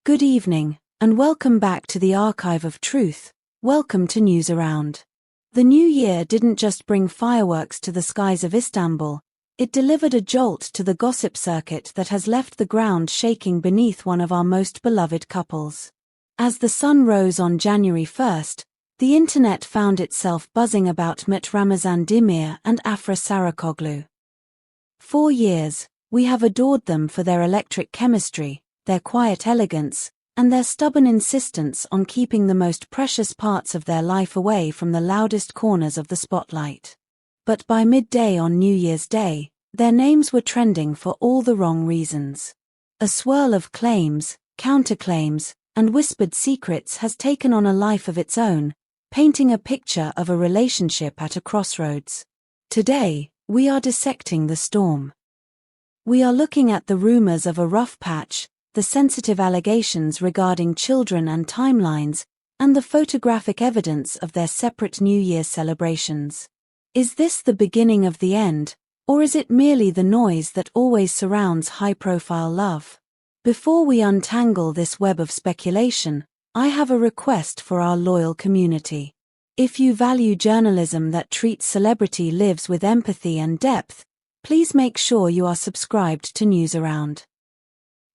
Good evening, and welcome back to the Archive of Truth. Welcome to News Around. The new year didn't just bring fireworks to the skies of Istanbul, it delivered a jolt to the gossip circuit that has left the ground shaking beneath one of our most beloved couples. As the sun rose on January 1st, the internet found itself buzzing about Mert Ramazan Demir and Afra Saraçoğlu. For years, we have adored them for their electric chemistry, their quiet elegance, and their stubborn insistence on keeping the most precious parts of their life away from the loudest corners of the spotlight. But by midday on New Year's Day, their names were trending for all the wrong reasons. A swirl of claims, counterclaims, and whispered secrets has taken on a life of its own, painting a picture of a relationship at a crossroads. Today, we are dissecting the storm. We are looking at the rumors of a rough patch, the sensitive allegations regarding children and timelines, and the photographic evidence of their separate New Year's celebrations. Is this the beginning of the end, or is it merely the noise that always surrounds high-profile love? Before we untangle this web of speculation, I have a request for our loyal community. If you value journalism that treats celebrity lives with empathy and depth, please make sure you are subscribed to News Around.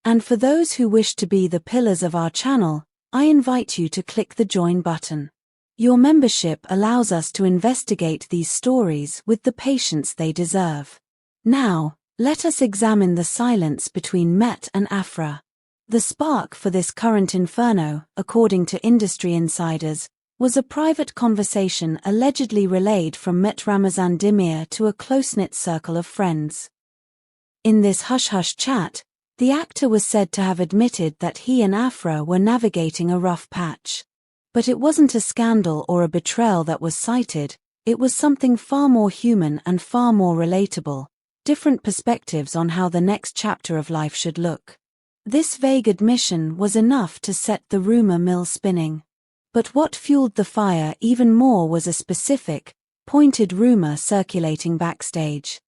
And for those who wish to be the pillars of our channel, I invite you to click the join button. Your membership allows us to investigate these stories with the patience they deserve. Now, let us examine the silence between Mert and Afra. The spark for this current inferno, according to industry insiders, was a private conversation allegedly relayed from Mert Ramazan Demir to a close-knit circle of friends. In this hush-hush chat, the actor was said to have admitted that he and Afra were navigating a rough patch. But it wasn't a scandal or a betrayal that was cited, it was something far more human and far more relatable, different perspectives on how the next chapter of life should look. This vague admission was enough to set the rumor mill spinning. But what fueled the fire even more was a specific, pointed rumor circulating backstage.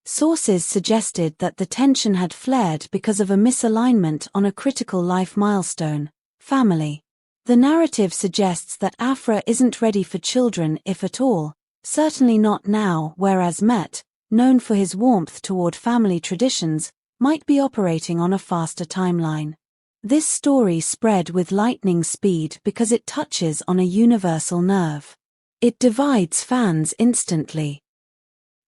Sources suggested that the tension had flared because of a misalignment on a critical life milestone, family. The narrative suggests that Afra isn't ready for children if at all, certainly not now, whereas Mert, known for his warmth toward family traditions, might be operating on a faster timeline. This story spread with lightning speed because it touches on a universal nerve. It divides fans instantly.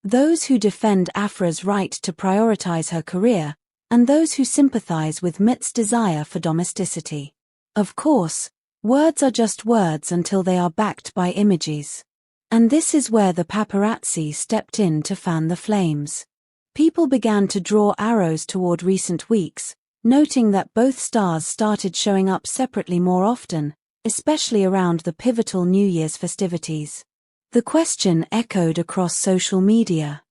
Those who defend Afra's right to prioritize her career, and those who sympathize with Mert's desire for domesticity. Of course, words are just words until they are backed by images. And this is where the paparazzi stepped in to fan the flames. People began to draw arrows toward recent weeks, noting that both stars started showing up separately more often, especially around the pivotal New Year's festivities. The question echoed across social media.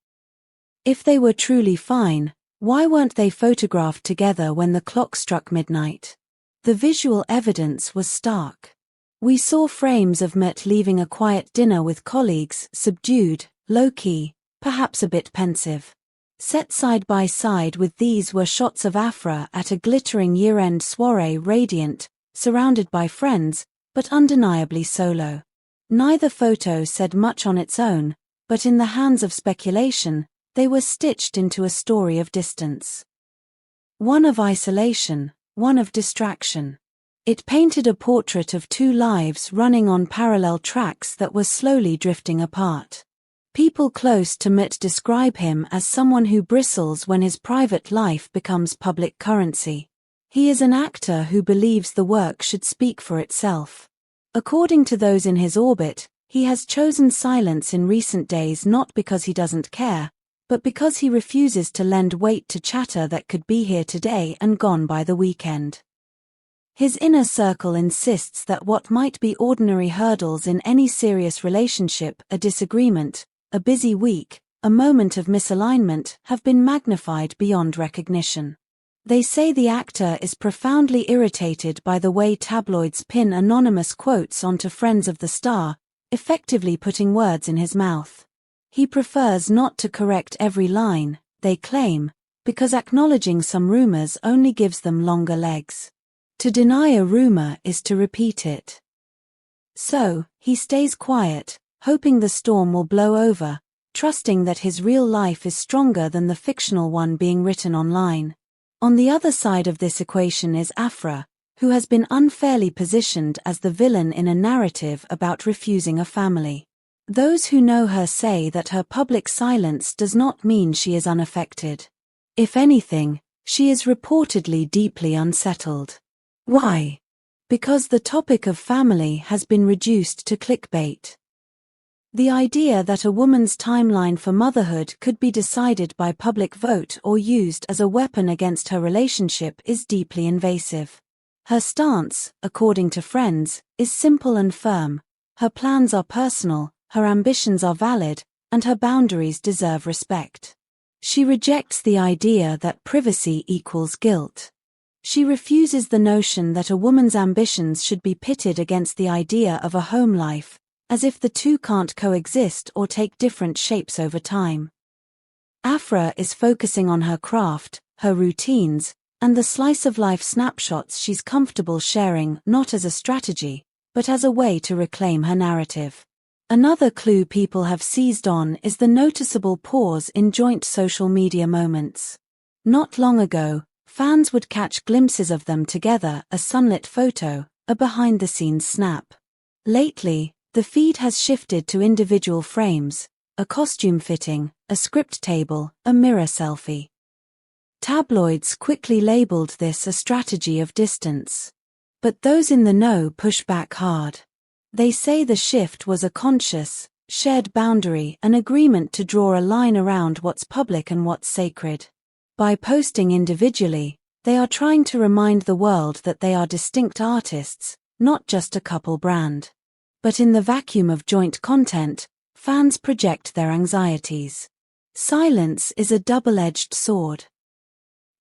If they were truly fine, why weren't they photographed together when the clock struck midnight? The visual evidence was stark. We saw frames of Mert leaving a quiet dinner with colleagues, subdued, low-key, perhaps a bit pensive. Set side by side with these were shots of Afra at a glittering year-end soirée, radiant, surrounded by friends, but undeniably solo. Neither photo said much on its own, but in the hands of speculation, they were stitched into a story of distance. One of isolation, one of distraction. It painted a portrait of two lives running on parallel tracks that were slowly drifting apart. People close to Mert describe him as someone who bristles when his private life becomes public currency. He is an actor who believes the work should speak for itself. According to those in his orbit, he has chosen silence in recent days not because he doesn't care, but because he refuses to lend weight to chatter that could be here today and gone by the weekend. His inner circle insists that what might be ordinary hurdles in any serious relationship, a disagreement, a busy week, a moment of misalignment, have been magnified beyond recognition. They say the actor is profoundly irritated by the way tabloids pin anonymous quotes onto friends of the star, effectively putting words in his mouth. He prefers not to correct every line, they claim, because acknowledging some rumors only gives them longer legs. To deny a rumor is to repeat it. So, he stays quiet, hoping the storm will blow over, trusting that his real life is stronger than the fictional one being written online. On the other side of this equation is Afra, who has been unfairly positioned as the villain in a narrative about refusing a family. Those who know her say that her public silence does not mean she is unaffected. If anything, she is reportedly deeply unsettled. Why? Because the topic of family has been reduced to clickbait. The idea that a woman's timeline for motherhood could be decided by public vote or used as a weapon against her relationship is deeply invasive. Her stance, according to friends, is simple and firm. Her plans are personal, her ambitions are valid, and her boundaries deserve respect. She rejects the idea that privacy equals guilt. She refuses the notion that a woman's ambitions should be pitted against the idea of a home life, as if the two can't coexist or take different shapes over time. Afra is focusing on her craft, her routines, and the slice-of-life snapshots she's comfortable sharing not as a strategy, but as a way to reclaim her narrative. Another clue people have seized on is the noticeable pause in joint social media moments. Not long ago, fans would catch glimpses of them together, a sunlit photo, a behind-the-scenes snap. Lately, the feed has shifted to individual frames, a costume fitting, a script table, a mirror selfie. Tabloids quickly labeled this a strategy of distance. But those in the know push back hard. They say the shift was a conscious, shared boundary, an agreement to draw a line around what's public and what's sacred. By posting individually, they are trying to remind the world that they are distinct artists, not just a couple brand. But in the vacuum of joint content, fans project their anxieties. Silence is a double-edged sword.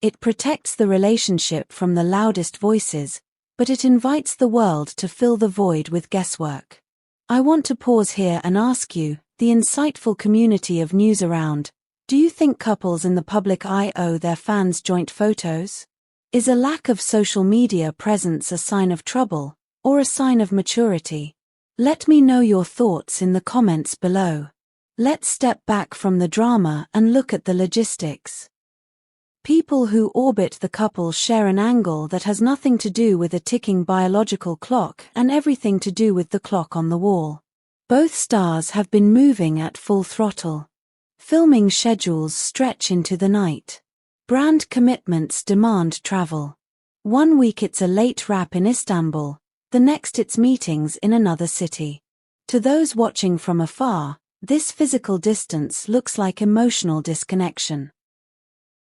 It protects the relationship from the loudest voices, but it invites the world to fill the void with guesswork. I want to pause here and ask you, the insightful community of news around, do you think couples in the public eye owe their fans joint photos? Is a lack of social media presence a sign of trouble, or a sign of maturity? Let me know your thoughts in the comments below. Let's step back from the drama and look at the logistics. People who orbit the couple share an angle that has nothing to do with a ticking biological clock and everything to do with the clock on the wall. Both stars have been moving at full throttle. Filming schedules stretch into the night. Brand commitments demand travel. One week it's a late wrap in Istanbul, the next it's meetings in another city. To those watching from afar, this physical distance looks like emotional disconnection.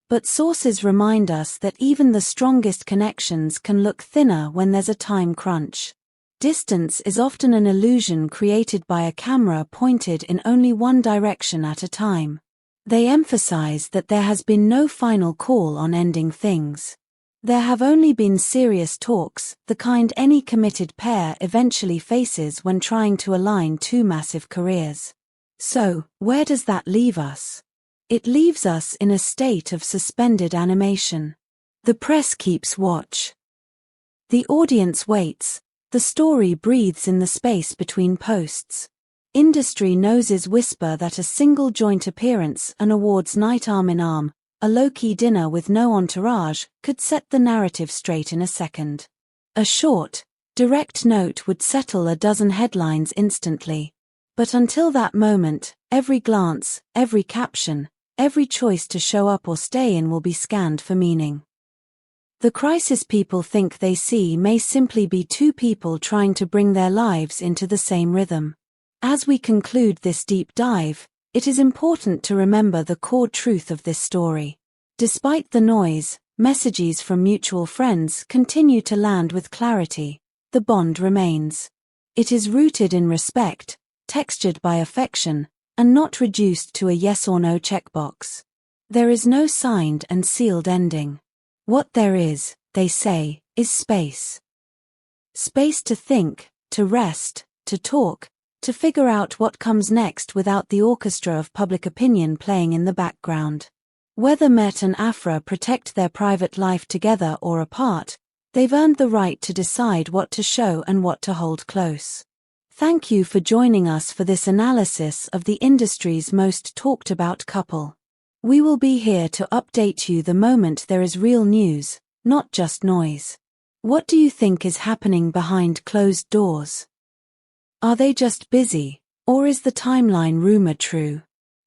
But sources remind us that even the strongest connections can look thinner when there's a time crunch. Distance is often an illusion created by a camera pointed in only one direction at a time. They emphasize that there has been no final call on ending things. There have only been serious talks, the kind any committed pair eventually faces when trying to align two massive careers. So, where does that leave us? It leaves us in a state of suspended animation. The press keeps watch. The audience waits. The story breathes in the space between posts. Industry noses whisper that a single joint appearance, an awards night arm in arm, a low-key dinner with no entourage, could set the narrative straight in a second. A short, direct note would settle a dozen headlines instantly. But until that moment, every glance, every caption, every choice to show up or stay in will be scanned for meaning. The crisis people think they see may simply be two people trying to bring their lives into the same rhythm. As we conclude this deep dive, it is important to remember the core truth of this story. Despite the noise, messages from mutual friends continue to land with clarity. The bond remains. It is rooted in respect, textured by affection, and not reduced to a yes or no checkbox. There is no signed and sealed ending. What there is, they say, is space. Space to think, to rest, to talk, to figure out what comes next without the orchestra of public opinion playing in the background. Whether Mert and Afra protect their private life together or apart, They've earned the right to decide what to show and what to hold close. Thank you for joining us for this analysis of the industry's most talked about couple. We will be here to update you the moment there is real news, not just noise. What do you think is happening behind closed doors? Are they just busy, or is the timeline rumor true?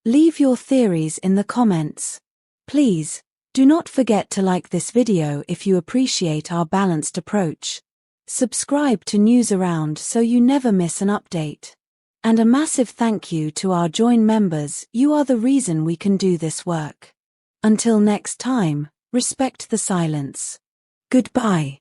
Leave your theories in the comments. Please, do not forget to like this video if you appreciate our balanced approach. Subscribe to News Around so you never miss an update. And a massive thank you to our Join members. You are the reason we can do this work. Until next time, respect the silence. Goodbye.